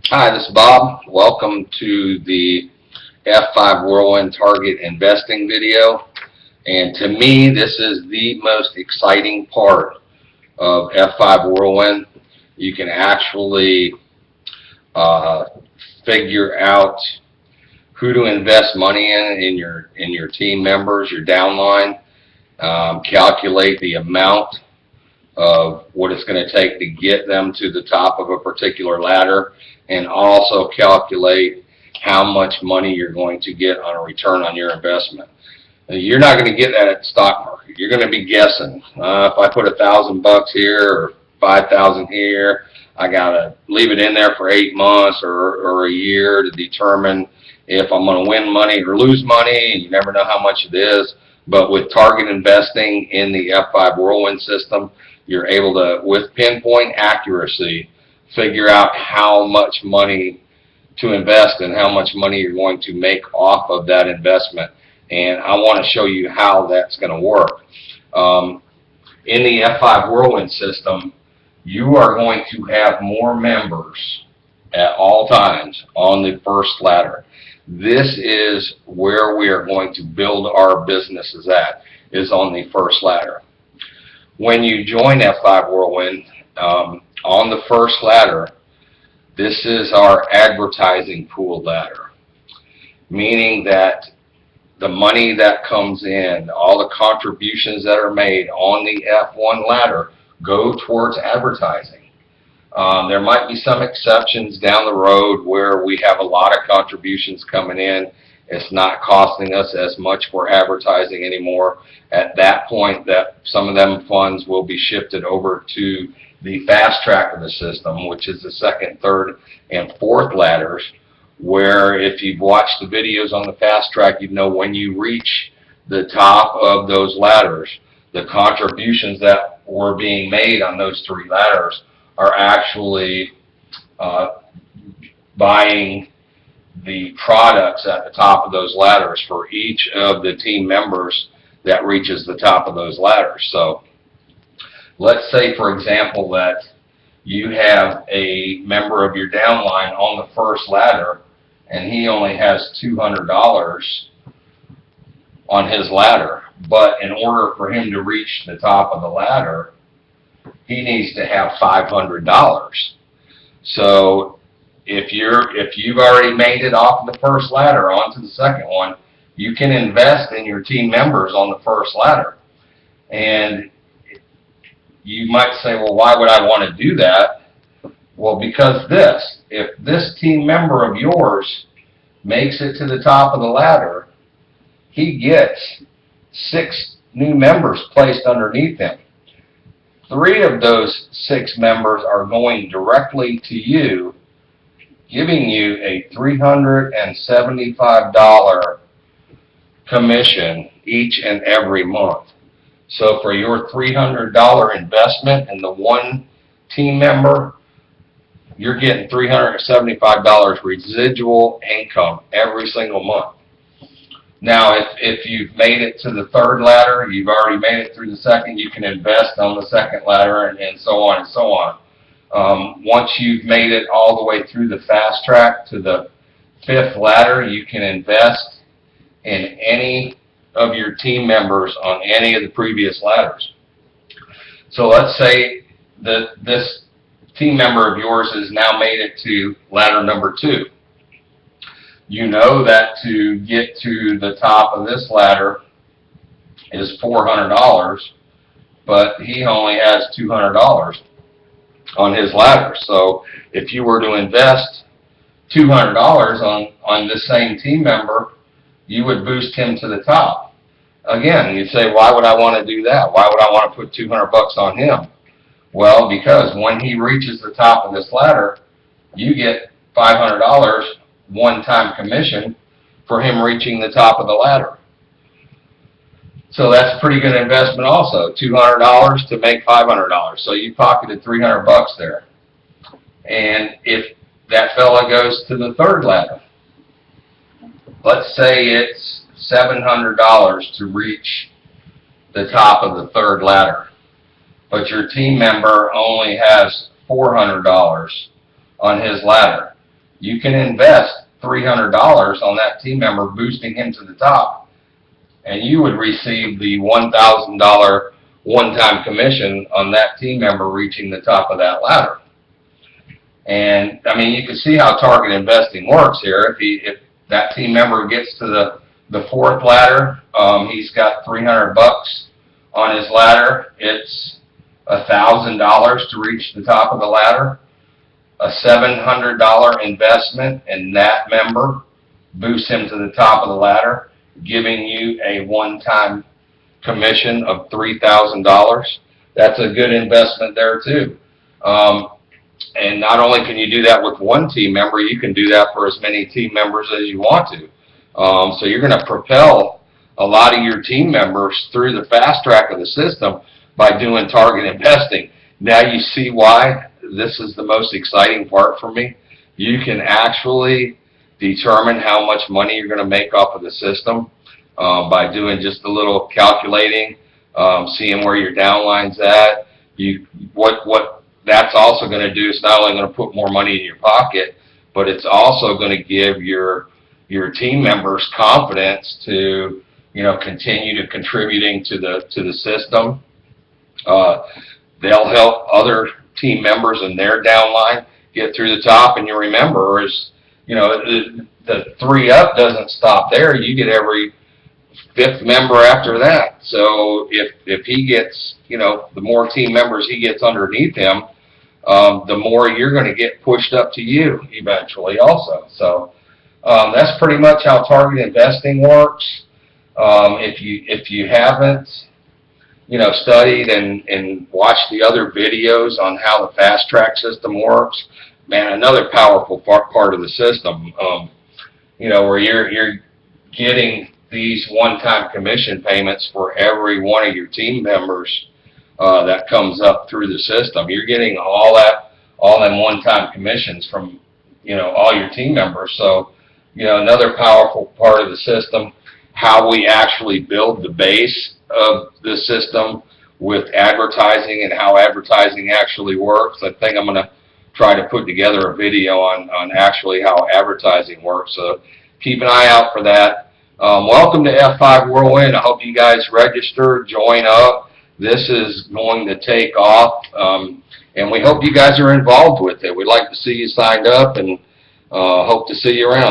Hi, this is Bob. Welcome to the F5 Whirlwind Target Investing video. And to me, this is the most exciting part of F5 Whirlwind. You can actually uh, figure out who to invest money in your team members, your downline, calculate the amount of what it's going to take to get them to the top of a particular ladder, and also calculate how much money you're going to get on a return on your investment. You're not going to get that at the stock market. You're going to be guessing. If I put $1,000 here or 5,000 here, I got to leave it in there for 8 months or a year to determine if I'm going to win money or lose money. You never know how much it is. But with target investing in the F5 Whirlwind system, you're able to, with pinpoint accuracy, figure out how much money to invest and how much money you're going to make off of that investment. And I want to show you how that's going to work. In the F5 Whirlwind system, you are going to have more members at all times on the first ladder. This is where we are going to build our businesses at, is on the first ladder. When you join F5 Whirlwind, on the first ladder, this is our advertising pool ladder, meaning that the money that comes in, all the contributions that are made on the F1 ladder go towards advertising. There might be some exceptions down the road where we have a lot of contributions coming in. It's not costing us as much for advertising anymore. At that point, that some of them funds will be shifted over to the fast track of the system, which is the second, third, and fourth ladders, where if you've watched the videos on the fast track, you know when you reach the top of those ladders, the contributions that were being made on those three ladders are actually buying the products at the top of those ladders for each of the team members that reaches the top of those ladders. So let's say, for example, that you have a member of your downline on the first ladder and he only has $200 on his ladder, but in order for him to reach the top of the ladder, he needs to have $500. So if you've already made it off the first ladder onto the second one, you can invest in your team members on the first ladder. And you might say, well, why would I want to do that? Well, because if this team member of yours makes it to the top of the ladder, he gets 6 new members placed underneath him. 3 of those 6 members are going directly to you, giving you a $375 commission each and every month. So for your $300 investment in the one team member, you're getting $375 residual income every single month. Now, if you've made it to the third ladder, you've already made it through the second, you can invest on the second ladder and so on and so on. Once you've made it all the way through the fast track to the 5th ladder, you can invest in any of your team members on any of the previous ladders. So let's say that this team member of yours has now made it to ladder number 2. You know that to get to the top of this ladder is $400, but he only has $200 on his ladder. So if you were to invest $200 on this same team member, you would boost him to the top. Again, you'd say, why would I want to do that? Why would I want to put $200 on him? Well, because when he reaches the top of this ladder, you get $500 one-time commission for him reaching the top of the ladder. So that's a pretty good investment also, $200 to make $500. So you pocketed $300 there. And if that fella goes to the third ladder, let's say it's $700 to reach the top of the third ladder, but your team member only has $400 on his ladder. you can invest $300 on that team member, boosting him to the top, and you would receive the $1,000 one-time commission on that team member reaching the top of that ladder. And I mean, you can see how target investing works here. If that team member gets to the fourth ladder, he's got $300 on his ladder. It's $1,000 to reach the top of the ladder. A $700 investment in that member boosts him to the top of the ladder, giving you a one-time commission of $3,000. That's a good investment there too. And not only can you do that with one team member, you can do that for as many team members as you want to. So you're going to propel a lot of your team members through the fast track of the system by doing target investing. Now you see why this is the most exciting part for me. You can actually determine how much money you're going to make off of the system by doing just a little calculating, seeing where your downline's at. What that's also going to do is not only going to put more money in your pocket, but it's also going to give your team members confidence to, you know, continue to contributing to the system. They'll help other team members in their downline get through the top. And you remember, is, you know, the 3-up doesn't stop there. You get every 5th member after that. So if he gets, you know, the more team members he gets underneath him, the more you're going to get pushed up to you eventually also. So that's pretty much how target investing works. If you haven't, you know, studied and watched the other videos on how the fast track system works, man, another powerful part of the system, you know, where you're getting these one-time commission payments for every one of your team members that comes up through the system. You're getting all them one-time commissions from, you know, all your team members. So, you know, another powerful part of the system, how we actually build the base of the system with advertising and how advertising actually works. I think I'm going to try to put together a video on actually how advertising works. So keep an eye out for that. Welcome to F5 Whirlwind. I hope you guys register, join up. This is going to take off, and we hope you guys are involved with it. We'd like to see you signed up, and hope to see you around.